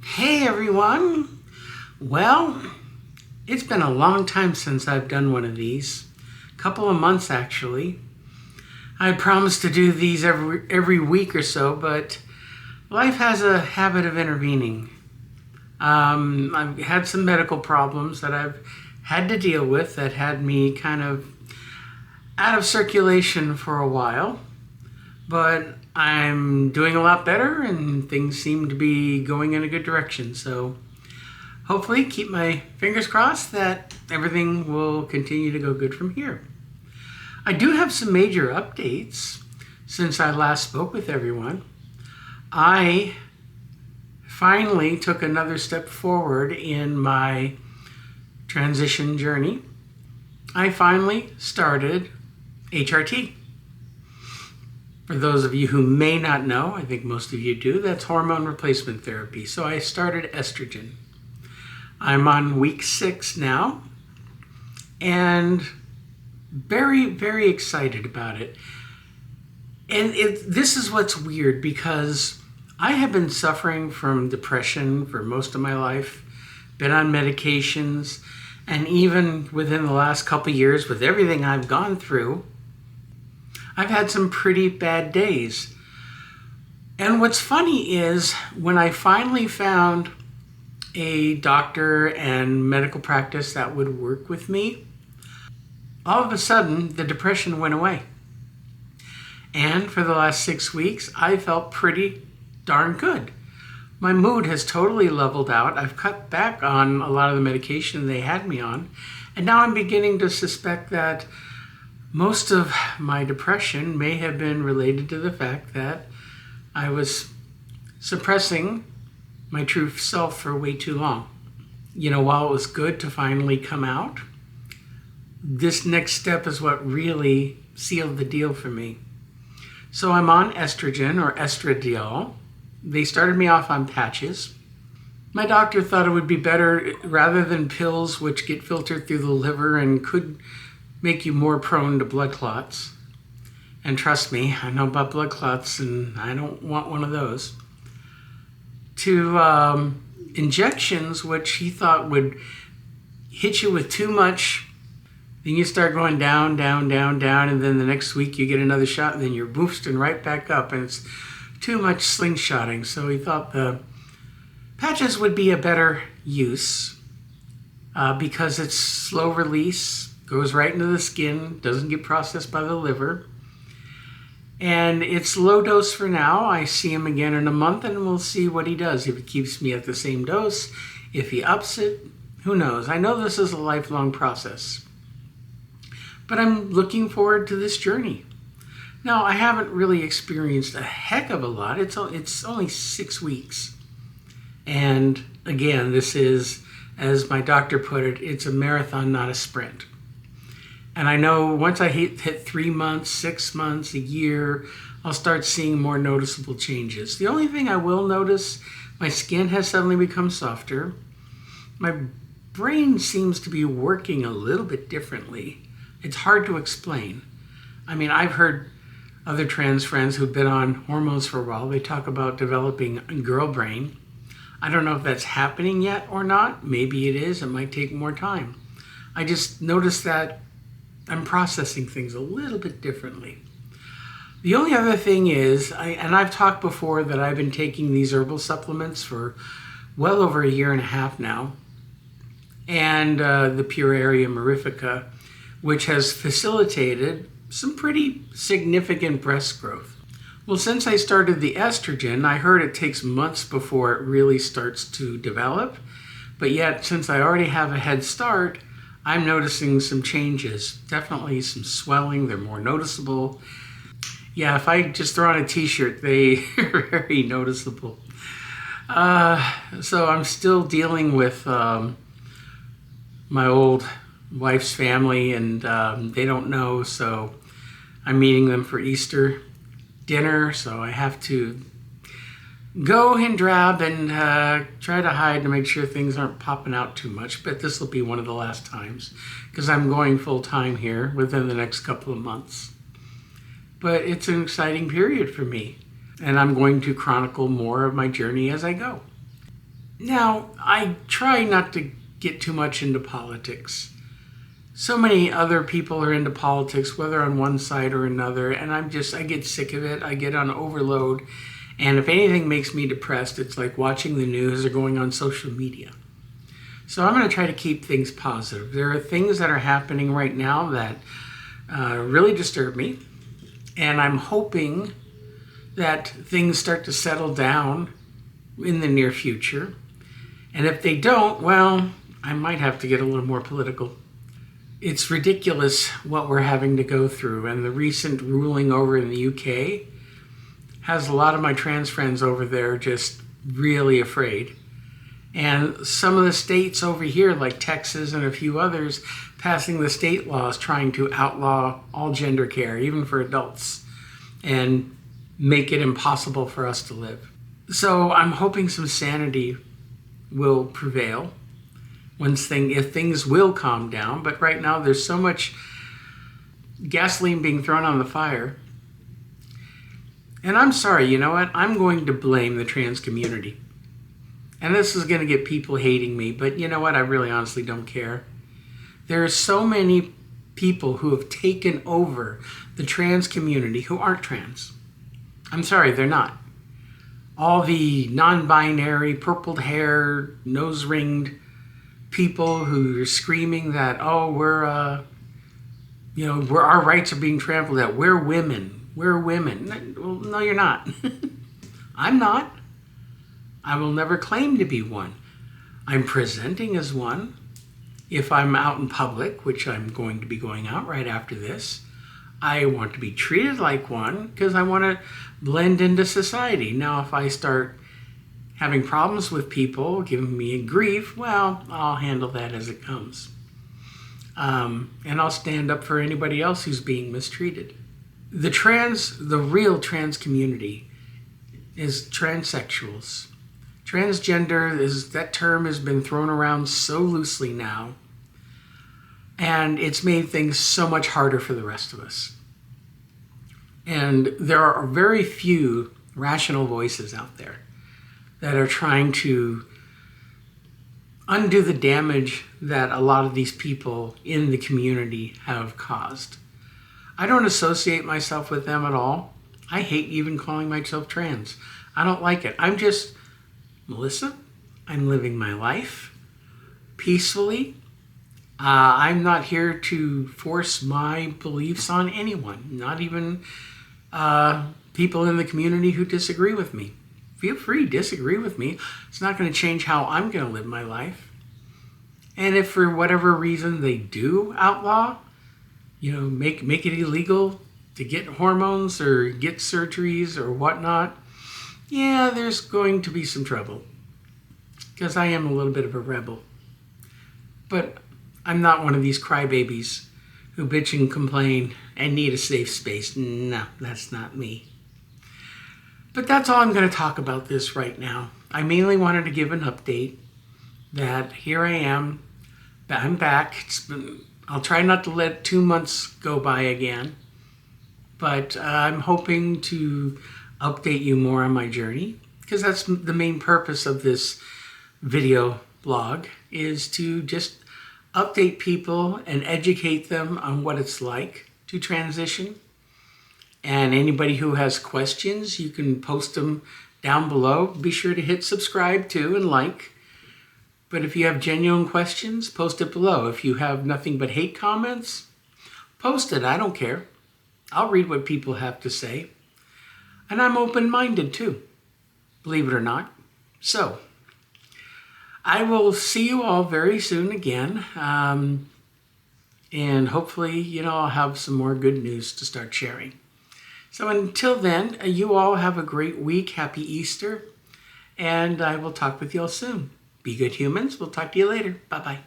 Hey everyone! Well, it's been a long time since I've done one of these. A couple of months actually. I promised to do these every week or so, but life has a habit of intervening. I've had some medical problems that I've had to deal with that had me kind of out of circulation for a while, but I'm doing a lot better and things seem to be going in a good direction. So hopefully keep my fingers crossed that everything will continue to go good from here. I do have some major updates since I last spoke with everyone. I finally took another step forward in my transition journey. I finally started HRT. For those of you who may not know, I think most of you do, that's hormone replacement therapy. So I started Estrogen. I'm on week 6 now and very, very excited about it. And this is what's weird because I have been suffering from depression for most of my life, been on medications, and even within the last couple years with everything I've gone through, I've had some pretty bad days. And what's funny is when I finally found a doctor and medical practice that would work with me, all of a sudden the depression went away. And for the last 6 weeks, I felt pretty darn good. My mood has totally leveled out. I've cut back on a lot of the medication they had me on. And now I'm beginning to suspect that most of my depression may have been related to the fact that I was suppressing my true self for way too long. You know, while it was good to finally come out, this next step is what really sealed the deal for me. So I'm on estrogen or estradiol. They started me off on patches. My doctor thought it would be better rather than pills which get filtered through the liver and could make you more prone to blood clots. And trust me, I know about blood clots and I don't want one of those. To injections which he thought would hit you with too much. Then you start going down, down, down, down, and then the next week you get another shot and then you're boosting right back up and it's too much slingshotting. So he thought the patches would be a better use because it's slow release, goes right into the skin, doesn't get processed by the liver. And it's low dose for now. I see him again in a month and we'll see what he does. If he keeps me at the same dose, if he ups it, who knows? I know this is a lifelong process. But I'm looking forward to this journey. Now, I haven't really experienced a heck of a lot. It's only 6 weeks. And again, this is, as my doctor put it, it's a marathon, not a sprint. And I know once I hit 3 months, 6 months, a year, I'll start seeing more noticeable changes. The only thing I will notice, my skin has suddenly become softer. My brain seems to be working a little bit differently. It's hard to explain. I mean, I've heard other trans friends who've been on hormones for a while, they talk about developing a girl brain. I don't know if that's happening yet or not. Maybe it is. It might take more time. I just noticed that I'm processing things a little bit differently. The only other thing is, I've talked before that I've been taking these herbal supplements for well over 1.5 years now, and the Puraria Mirifica, which has facilitated some pretty significant breast growth. Well, since I started the estrogen, I heard it takes months before it really starts to develop, but yet since I already have a head start, I'm noticing some changes, definitely some swelling, they're more noticeable. Yeah, if I just throw on a t-shirt, they are very noticeable. So I'm still dealing with my old wife's family and they don't know, so I'm meeting them for Easter dinner, so I have to go and drab and try to hide to make sure things aren't popping out too much, but this will be one of the last times because I'm going full time here within the next couple of months. But it's an exciting period for me, and I'm going to chronicle more of my journey as I go. Now, I try not to get too much into politics. So many other people are into politics, whether on one side or another, and I get sick of it. I get on overload. And if anything makes me depressed, it's like watching the news or going on social media. So I'm going to try to keep things positive. There are things that are happening right now that really disturb me. And I'm hoping that things start to settle down in the near future. And if they don't, well, I might have to get a little more political. It's ridiculous what we're having to go through. And the recent ruling over in the UK has a lot of my trans friends over there just really afraid. And some of the states over here, like Texas and a few others, passing the state laws trying to outlaw all gender care, even for adults, and make it impossible for us to live. So I'm hoping some sanity will prevail if things will calm down. But right now there's so much gasoline being thrown on the fire. And I'm sorry, you know what? I'm going to blame the trans community. And this is going to get people hating me, but you know what? I really honestly don't care. There are so many people who have taken over the trans community who aren't trans. I'm sorry, they're not. All the non-binary, purpled hair, nose-ringed people who are screaming that, oh, our rights are being trampled at. We're women. We're women. Well, no, you're not. I'm not. I will never claim to be one. I'm presenting as one. If I'm out in public, which I'm going to be going out right after this, I want to be treated like one because I want to blend into society. Now, if I start having problems with people giving me grief, well, I'll handle that as it comes. And I'll stand up for anybody else who's being mistreated. The real trans community is transsexuals. Transgender, that term has been thrown around so loosely now, and it's made things so much harder for the rest of us. And there are very few rational voices out there that are trying to undo the damage that a lot of these people in the community have caused. I don't associate myself with them at all. I hate even calling myself trans. I don't like it. I'm just Milyssa. I'm living my life peacefully. I'm not here to force my beliefs on anyone, not even people in the community who disagree with me. Feel free to disagree with me. It's not going to change how I'm going to live my life. And if for whatever reason they do outlaw, make it illegal to get hormones or get surgeries or whatnot, yeah, there's going to be some trouble. Because I am a little bit of a rebel. But I'm not one of these crybabies who bitch and complain and need a safe space. No, that's not me. But that's all I'm going to talk about this right now. I mainly wanted to give an update that here I am. I'm back. I'll try not to let 2 months go by again. But I'm hoping to update you more on my journey, because that's the main purpose of this video blog, is to just update people and educate them on what it's like to transition. And anybody who has questions, you can post them down below. Be sure to hit subscribe too and like. But if you have genuine questions, post it below. If you have nothing but hate comments, post it. I don't care. I'll read what people have to say. And I'm open-minded too, believe it or not. So, I will see you all very soon again. And hopefully, I'll have some more good news to start sharing. So until then, you all have a great week. Happy Easter. And I will talk with you all soon. Be good humans. We'll talk to you later. Bye-bye.